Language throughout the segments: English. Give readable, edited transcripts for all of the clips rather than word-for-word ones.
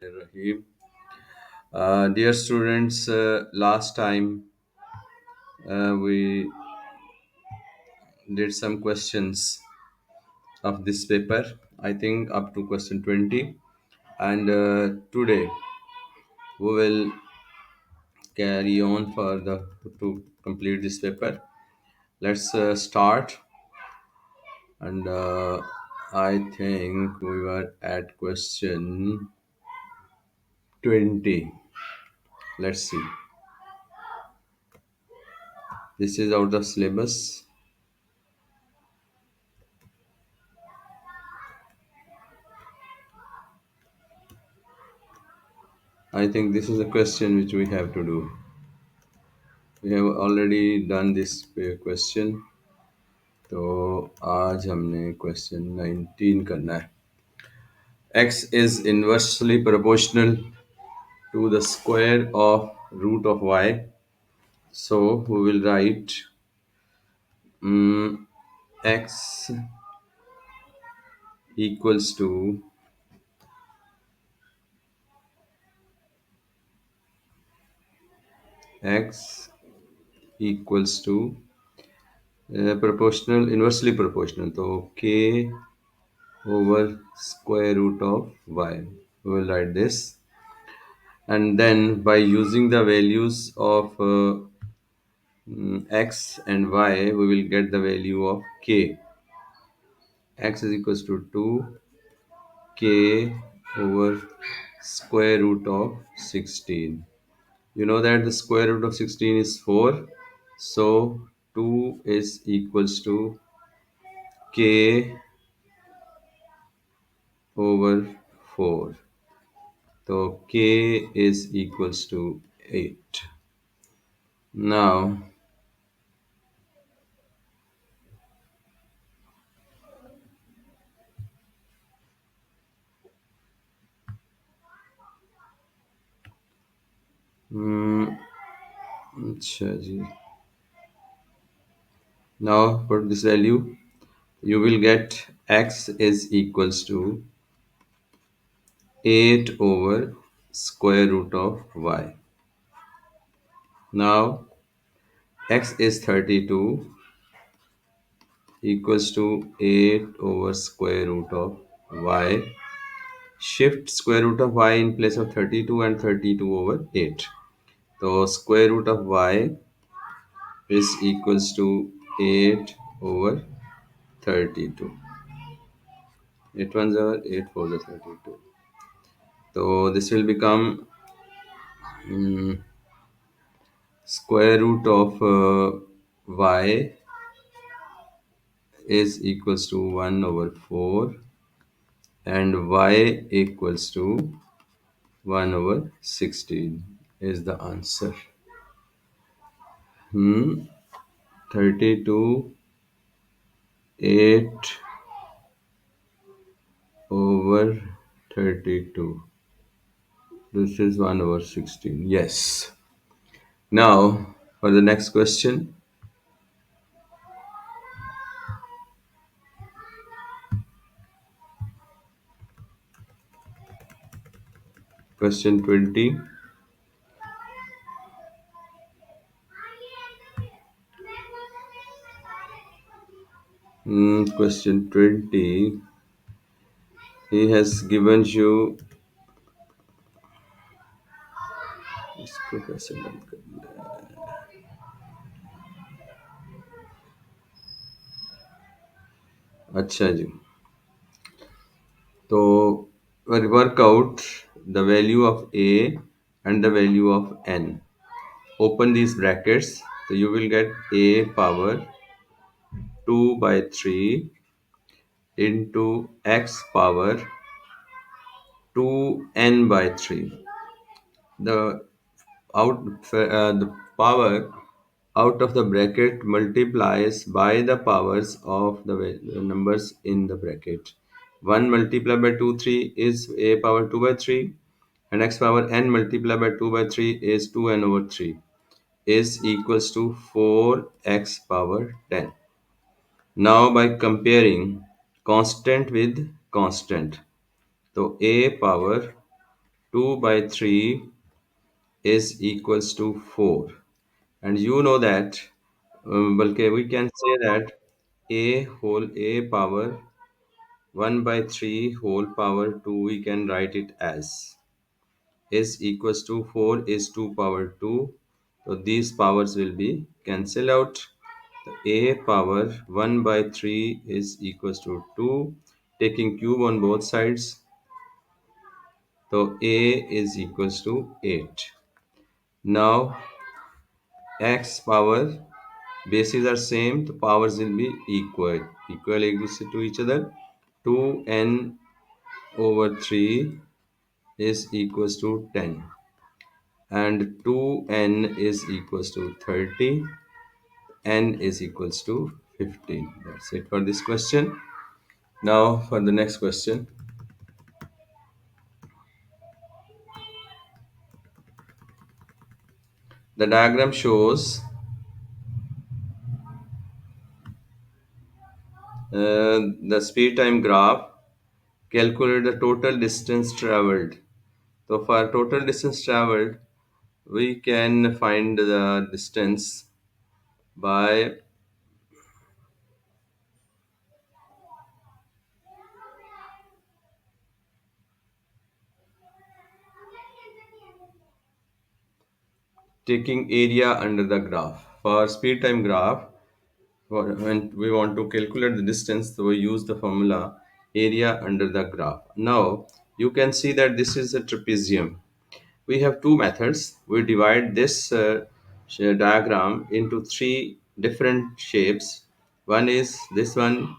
Rahim. Dear students, last time we did some questions of this paper, I think up to question 20. And today we will carry on further to complete this paper. Let's start. And I think we were at question 20. Let's see. This is out of syllabus. I think this is a question which we have to do. We have already done this question. तो आज हमने question 19 करना है. X is inversely proportional to the square of root of y. So we will write x equals to x equals to proportional, inversely proportional. So k over square root of y. We will write this. And then by using the values of x and y, we will get the value of k. X is equals to 2k over square root of 16. You know that the square root of 16 is 4. So 2 is equals to k over 4. So k is equals to 8. Now, अच्छा जी. Now put this value. You will get x is equals to 8 over square root of y. Now x is 32 equals to 8 over square root of y. Shift square root of y in place of 32 and 32 over 8. So square root of y is equals to 8 over 32. 8 ones are 8 fours are 32. So this will become square root of y is equals to 1 over 4 and y equals to 1 over 16 is the answer. 32 8 over 32. This is 1 over 16. Yes. Now for the next question. Question 20. Question 20. He has given you. इसको कैसे बंद करना है? अच्छा जी. तो work out the value of a and the value of n. Open these brackets. So you will get a power 2 by 3 into x power 2n by 3. The the power out of the bracket multiplies by the powers of the numbers in the bracket. 1 multiplied by 2 3 is a power 2 by 3 and x power n multiplied by 2 by 3 is 2n over 3 is equals to 4x power 10. Now by comparing constant with constant, so a power 2 by 3 is equals to 4. And you know that, okay, we can say that a power 1 by 3 whole power 2, we can write it as is equals to 4 is 2 power 2. So these powers will be cancel out. A power 1 by 3 is equals to 2. Taking cube on both sides, so A is equals to 8. Now x power bases are same, the powers will be equal to each other. 2n over 3 is equals to 10, and 2n is equals to 30, n is equals to 15. That's it for this question. Now for the next question. The diagram shows the speed time graph. Calculate the total distance traveled. So for total distance traveled, we can find the distance by taking area under the graph. For speed time graph, when we want to calculate the distance, so we use the formula area under the graph. Now you can see that this is a trapezium. We have two methods. We divide this diagram into three different shapes. One is this one,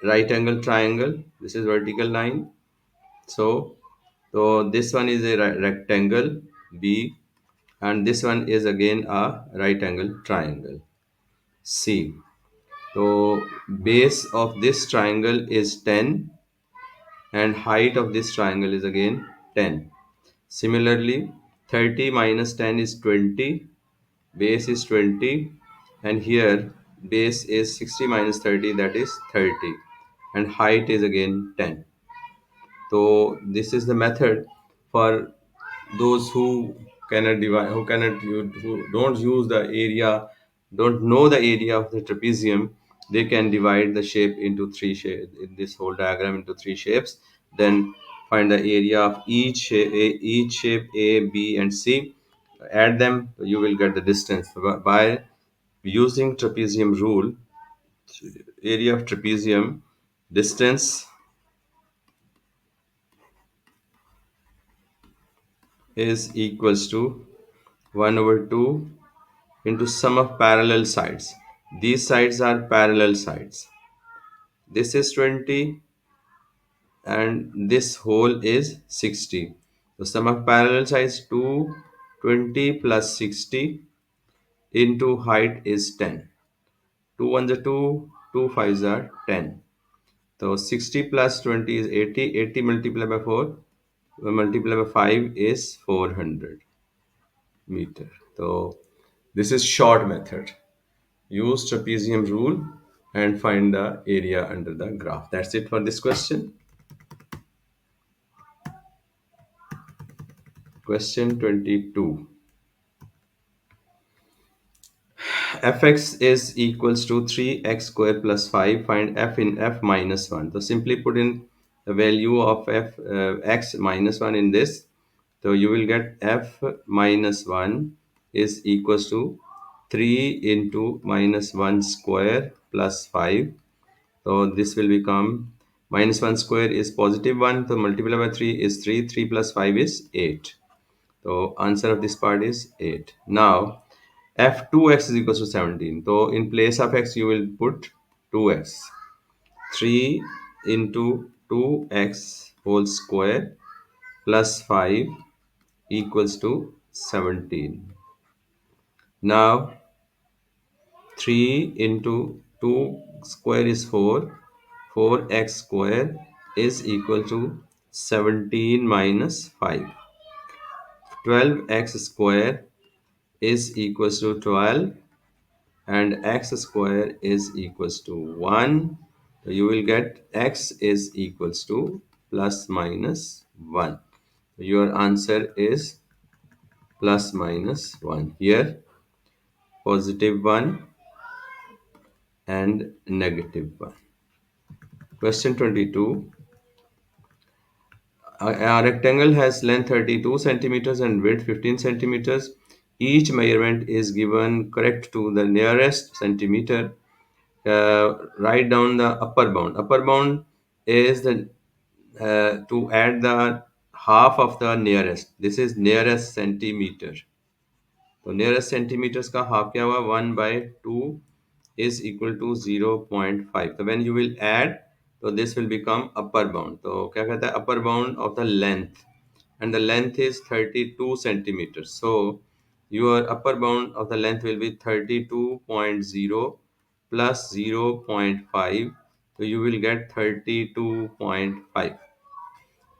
right angle triangle. This is vertical line. So this one is a rectangle B, and this one is again a right angle triangle C. So base of this triangle is 10, and height of this triangle is again 10. Similarly, 30 minus 10 is 20, base is 20, and here base is 60 minus 30, that is 30, and height is again 10. So this is the method for those who cannot divide, who don't use the area, don't know the area of the trapezium. They can divide the shape into three shapes, in this whole diagram into three shapes. Then find the area of each shape A, B, and C. Add them, you will get the distance by using trapezium rule. Area of trapezium, distance is equals to 1 over 2 into sum of parallel sides. These sides are parallel sides. This is 20 and this whole is 60. The sum of parallel sides 220 plus 60 into height is 10. 2 ones are 2, 2 fives are 10. So 60 plus 20 is 80. 80 multiplied by 4 multiplied by 5 is 400 meter. So this is short method. Use trapezium rule and find the area under the graph. That's it for this question. Question 22. Fx is equals to 3x square plus 5. Find f in f minus 1. So simply put in the value of f x minus 1 in this. So you will get f minus 1 is equals to 3 into minus 1 square plus 5. So this will become minus 1 square is positive 1. So multiplied by 3 is 3. 3 plus 5 is 8. So answer of this part is 8. Now f2x is equals to 17. So in place of x you will put 2x. 3 into 2x whole square plus 5 equals to 17. Now 3 into 2 square is 4. 4x square is equal to 17 minus 5. 12x square is equals to 12, and x square is equals to 1. So you will get x is equals to plus minus 1. Your answer is plus minus 1. Here, positive 1 and negative 1. Question 22. A rectangle has length 32 centimeters and width 15 centimeters. Each measurement is given correct to the nearest centimeter. Write down the upper bound. Upper bound is the to add the half of the nearest. This is nearest centimeter. तो nearest centimeters का half क्या हुआ 1/2 is equal to 0.5. So when you will add, so this will become upper bound. तो क्या कहता है upper bound of the length, and the length is 32 centimeters. So your upper bound of the length will be 32.0 plus 0.5. So you will get 32.5.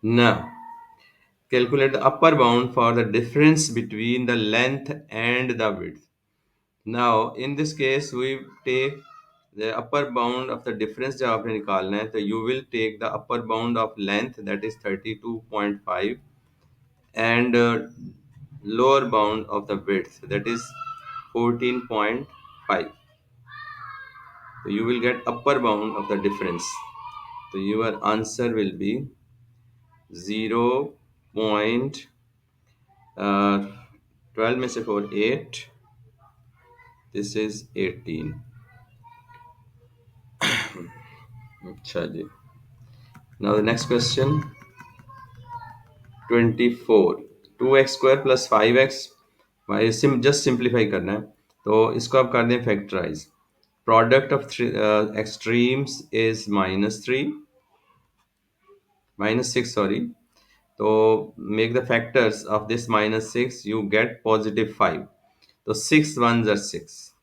Now calculate the upper bound for the difference between the length and the width. Now, in this case, we take the upper bound of the difference जो आपने निकालना है, तो you will take the upper bound of length, that is 32.5, and lower bound of the width, that is 14.5. So you will get upper bound of the difference. So your answer will be 0.12 में से 4 8. This is 18. अच्छा जी. Now the next question. 24. 2x square plus 5x. Just simplify करना है, तो इसको आप कर दें factorize. Product of extremes is -6, sorry. तो make the factors of this -6, you get positive 5. तो 6 ones are 6.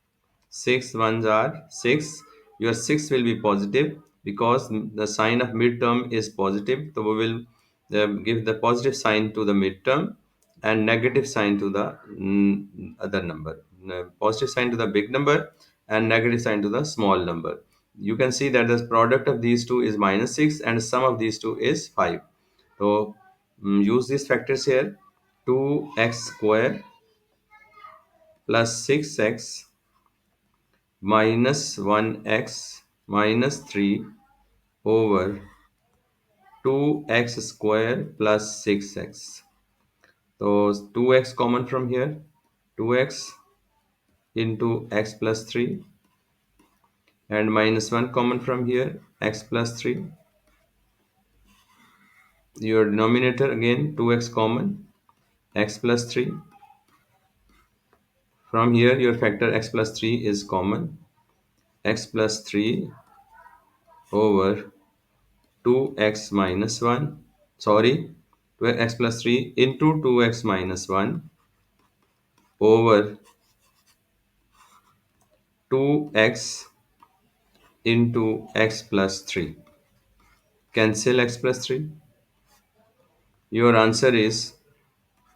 6 ones are 6. Your 6 will be positive because the sign of midterm is positive. So we will give the positive sign to the midterm and negative sign to the other number. Positive sign to the big number and negative sign to the small number. You can see that the product of these two is -6 and sum of these two is 5. So use these factors here. 2x square plus 6x minus 1x minus 3 over 2x square plus 6x. So 2x common from here. 2x into x plus 3, and minus 1 common from here, x plus 3. Your denominator again 2x common, x plus 3. From here your factor x plus 3 is common, x plus 3 over 2x minus 1, sorry, 2x plus 3 into 2x minus 1 over 2x into x plus 3. Cancel x plus 3. Your answer is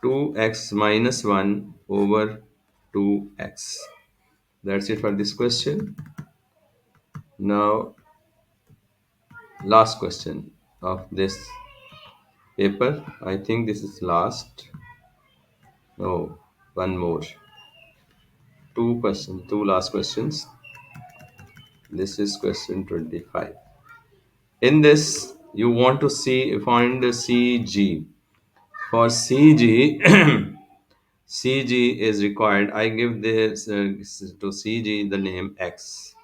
2x minus 1 over 2x. That's it for this question. Now, last question of this paper. I think this is last. No, one more. Two questions, two last questions. This is question 25. In this, you want to find the CG. For CG, CG is required. I give this to CG the name X.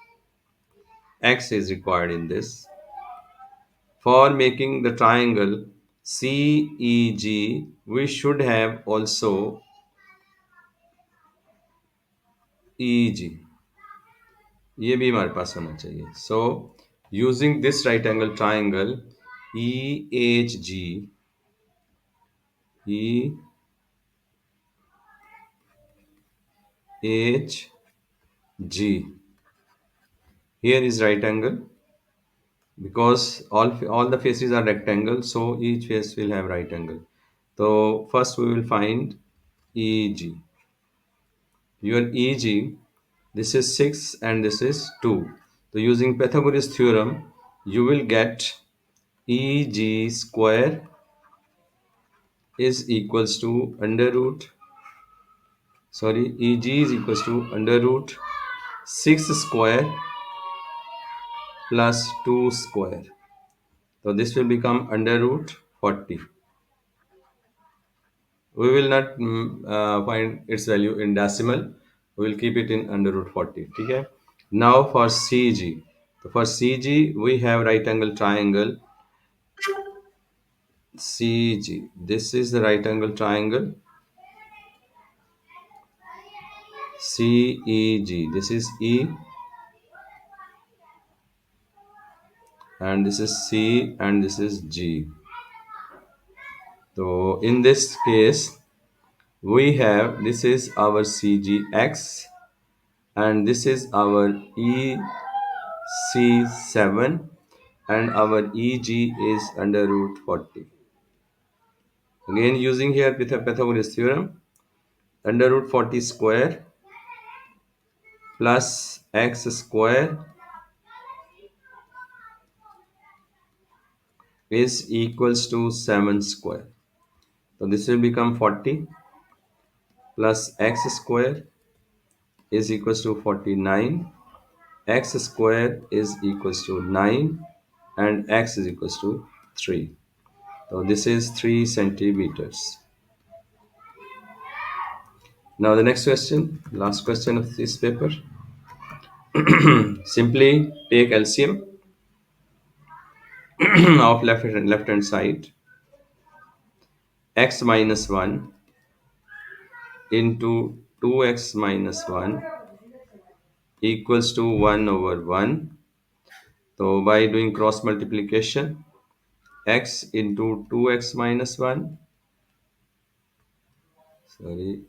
X is required in this. For making the triangle CEG, we should have also EG. ये भी हमारे पास होना चाहिए. So, using this right angle triangle EHG, here is right angle because all the faces are rectangle, so each face will have right angle. So first we will find EG. Your EG, this is 6 and this is 2. So using Pythagoras theorem, you will get EG square is equals to under root, sorry, EG is equals to under root 6 square plus 2 square. So this will become under root 40. We will not find its value in decimal. We will keep it in under root 40. Okay? Now for CG. So for CG, we have right angle triangle CG. This is the right angle triangle CEG. This is E and this is C and this is G. So in this case, we have this is our CGX and this is our EC7 and our EG is under root 40. Again using here Pythagoras theorem, under root 40 square plus x square is equals to 7 square. So this will become 40 plus x square is equals to 49. X square is equals to 9 and x is equals to 3. So this is 3 centimeters. Now the next question, last question of this paper. Simply take LCM of left hand side. X minus 1 into 2x minus 1 equals to 1 over 1. So by doing cross multiplication, x into 2x minus 1, sorry,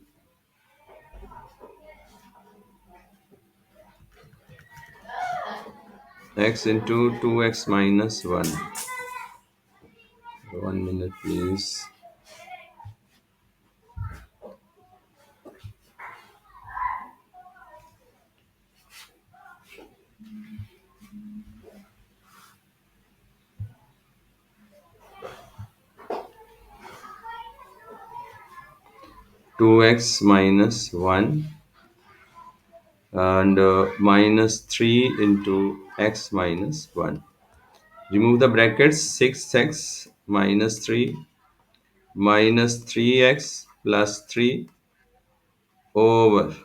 x into 2x minus 1. 1 minute, please. 2x minus 1 and minus 3 into x minus 1. Remove the brackets, 6x minus 3 minus 3x plus 3 over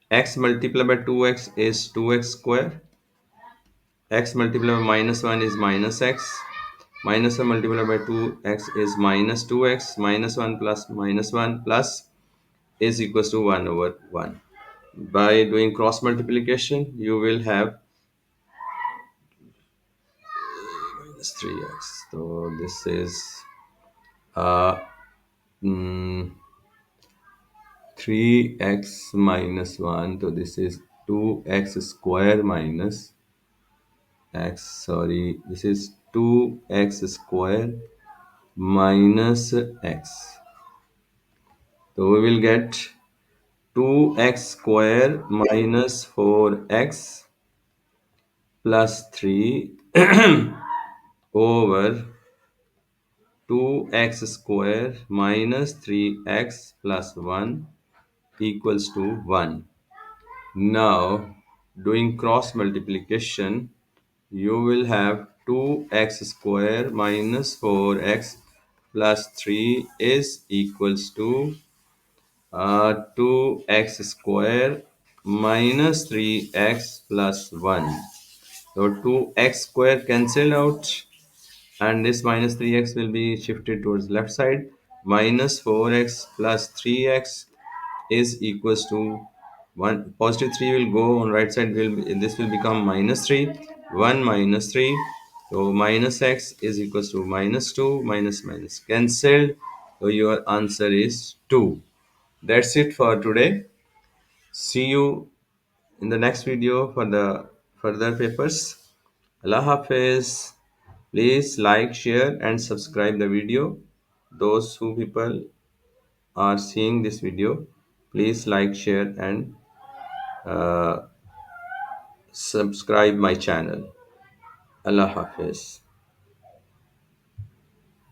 x multiplied by 2x is 2x square, x multiplied by minus 1 is minus x, minus 1 multiplied by 2x is minus 2x, minus 1 plus minus 1 plus is equals to 1 over 1. By doing cross multiplication, you will have minus 3x. So this is uh, mm, 3x minus 1. So this is 2x square minus x. Sorry, this is 2x square minus x. So we will get 2x square minus 4x plus 3 over 2x square minus 3x plus 1 equals to 1. Now, doing cross multiplication, you will have 2x square minus 4x plus 3 is equals to 2x square minus 3x plus 1. So 2x square cancelled out and this minus 3x will be shifted towards left side. Minus 4x plus 3x is equals to 1. Positive 3 will go on right side. This will become minus 3. 1 minus 3. So minus x is equals to minus 2. Minus minus cancelled. So your answer is 2. That's it for today. See you in the next video for the further papers. Allah Hafiz. Please like, share, and subscribe the video. Those who people are seeing this video, please like, share, and uh, subscribe my channel. Allah Hafiz.